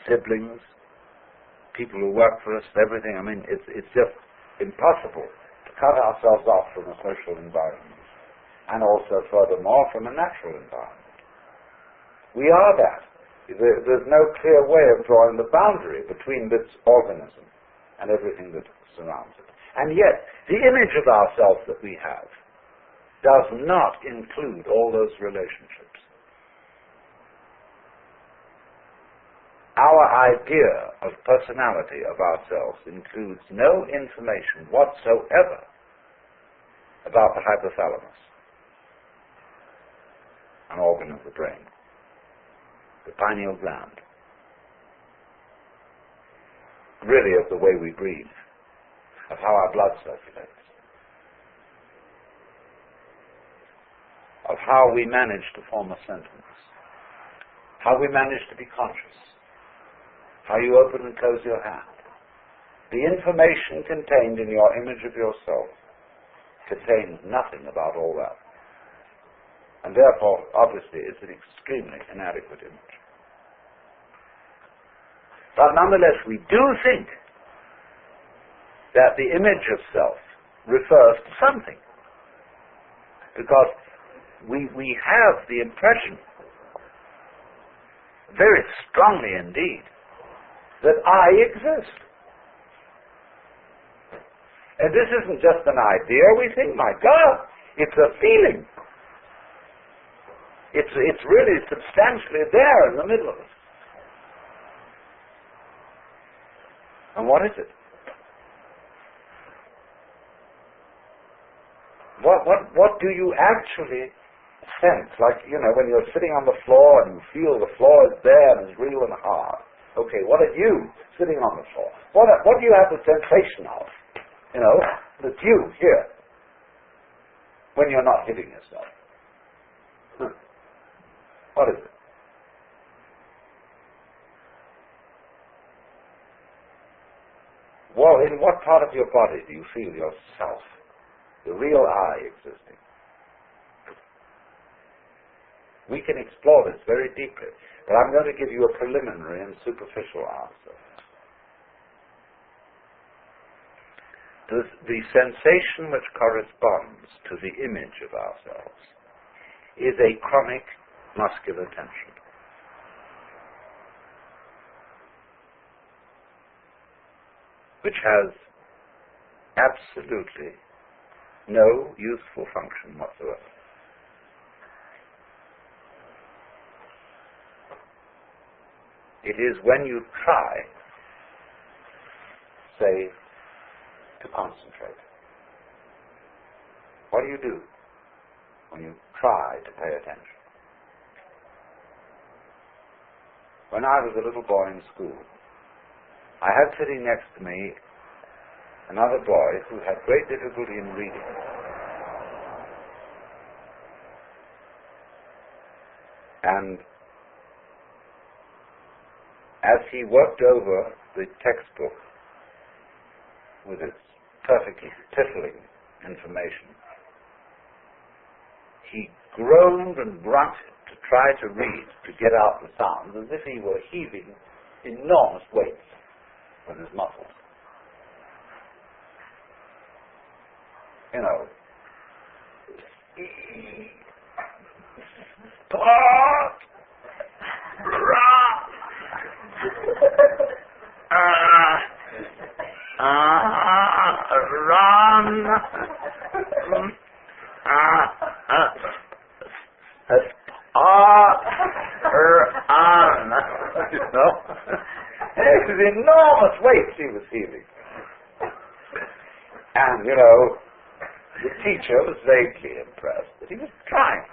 siblings, people who work for us, everything. I mean, it's just impossible to cut ourselves off from a social environment, and also, furthermore, from a natural environment. We are that. There's no clear way of drawing the boundary between this organism and everything that surrounds it. And yet, the image of ourselves that we have does not include all those relationships. Our idea of personality of ourselves includes no information whatsoever about the hypothalamus, an organ of the brain, the pineal gland, really of the way we breathe, of how our blood circulates, of how we manage to form a sentence, how we manage to be conscious, how you open and close your hand. The information contained in your image of yourself contains nothing about all that. And therefore, obviously, it's an extremely inadequate image. But nonetheless, we do think that the image of self refers to something. Because we have the impression, very strongly indeed, that I exist. And this isn't just an idea. We think, my God, it's a feeling. It's really substantially there in the middle of us. And what is it? What do you actually sense? Like, when you're sitting on the floor and you feel the floor is there and it's real and hard. Okay, what are you sitting on the floor? What do you have the sensation of? That's you here. When you're not hitting yourself. What is it? Well, in what part of your body do you feel yourself, the real I, existing? We can explore this very deeply, but I'm going to give you a preliminary and superficial answer. The sensation which corresponds to the image of ourselves is a chronic muscular tension. Which has absolutely no useful function whatsoever. It is when you try, say, to concentrate. What do you do when you try to pay attention? When I was a little boy in school, I had sitting next to me another boy who had great difficulty in reading. And as he worked over the textbook with its perfectly piffling information, he groaned and grunted to try to read, to get out the sounds, as if he were heaving enormous weights with his muscles. Run. These enormous weights he was heaving. And, the teacher was vaguely impressed that he was trying.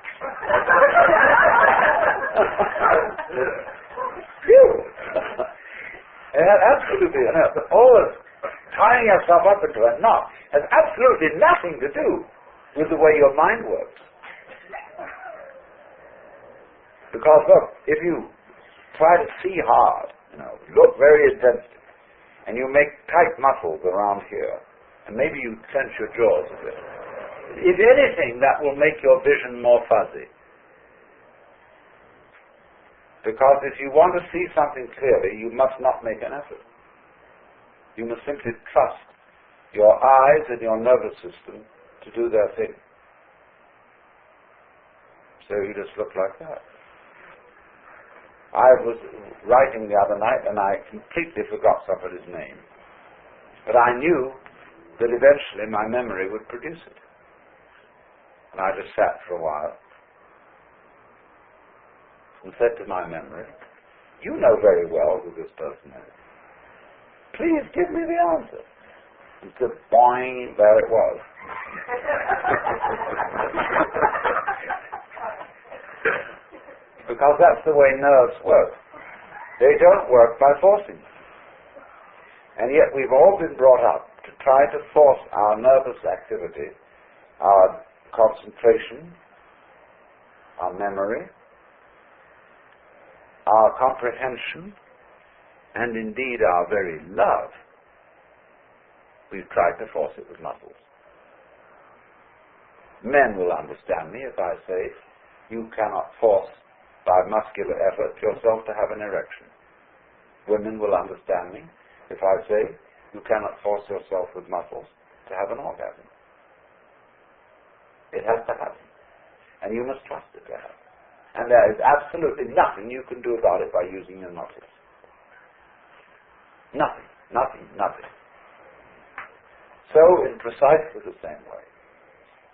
And absolutely, always tying yourself up into a knot has absolutely nothing to do with the way your mind works. Because, look, if you try to see hard, look very intensely, and you make tight muscles around here, and maybe you clench your jaws a bit, if anything, that will make your vision more fuzzy. Because if you want to see something clearly, you must not make an effort. You must simply trust your eyes and your nervous system to do their thing. So you just look like that. I was writing the other night and I completely forgot somebody's name. But I knew that eventually my memory would produce it. And I just sat for a while and said to my memory, "You know very well who this person is. Please give me the answer." And said, boing, there it was. Because that's the way nerves work. They don't work by forcing. And yet we've all been brought up to try to force our nervous activity, our concentration, our memory, our comprehension, and indeed our very love. We've tried to force it with muscles. Men will understand me if I say, you cannot force by muscular effort yourself to have an erection. Women will understand me if I say, you cannot force yourself with muscles to have an orgasm. It has to happen. And you must trust it to happen. And there is absolutely nothing you can do about it by using your muscles. Nothing, nothing, nothing. So, in precisely the same way.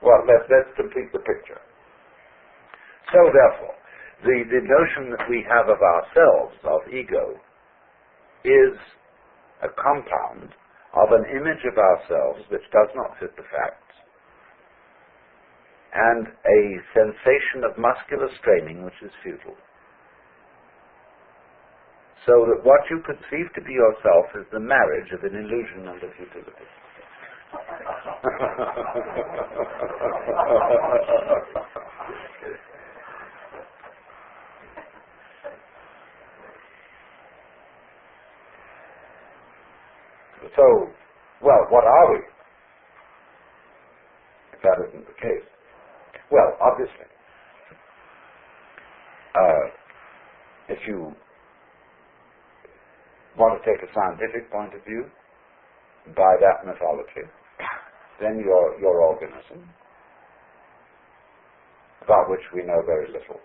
Well, let's complete the picture. So, therefore, the notion that we have of ourselves, of ego, is a compound of an image of ourselves which does not fit the facts, and a sensation of muscular straining which is futile. So that what you conceive to be yourself is the marriage of an illusion and a futility. So, well, what are we? If that isn't the case. Well, obviously, if you want to take a scientific point of view, by that mythology, then your organism, about which we know very little.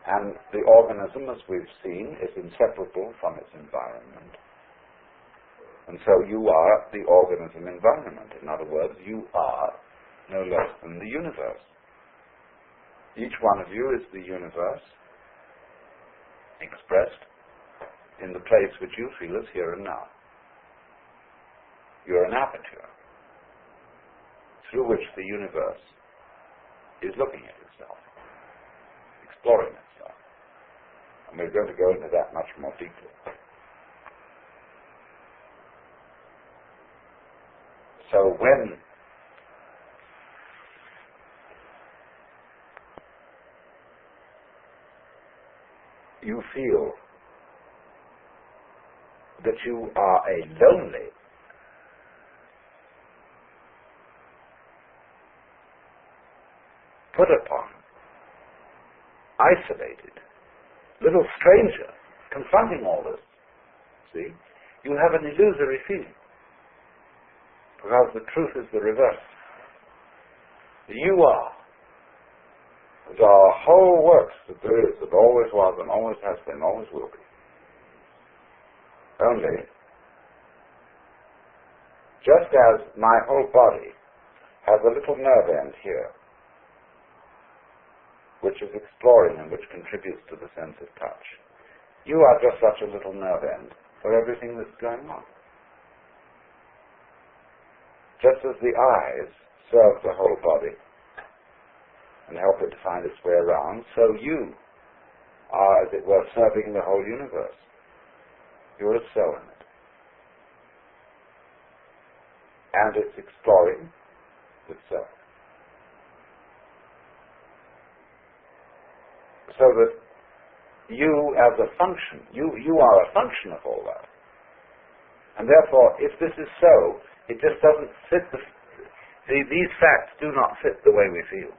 And the organism, as we've seen, is inseparable from its environment. And so you are the organism environment. In other words, you are no less than the universe. Each one of you is the universe expressed in the place which you feel is here and now. You're an aperture through which the universe is looking at itself, exploring itself. And we're going to go into that much more deeply. So when you feel that you are a lonely, put upon, isolated, little stranger confronting all this, see, you have an illusory feeling. Because the truth is the reverse. You are. The whole works that there is, that always was and always has been, always will be. Only, just as my whole body has a little nerve end here, which is exploring and which contributes to the sense of touch, you are just such a little nerve end for everything that's going on. Just as the eyes serve the whole body and help it to find its way around, so you are, as it were, serving the whole universe. You're a cell in it. And it's exploring itself. So that you as a function, you are a function of all that. And therefore, if this is so, it just doesn't fit these facts do not fit the way we feel.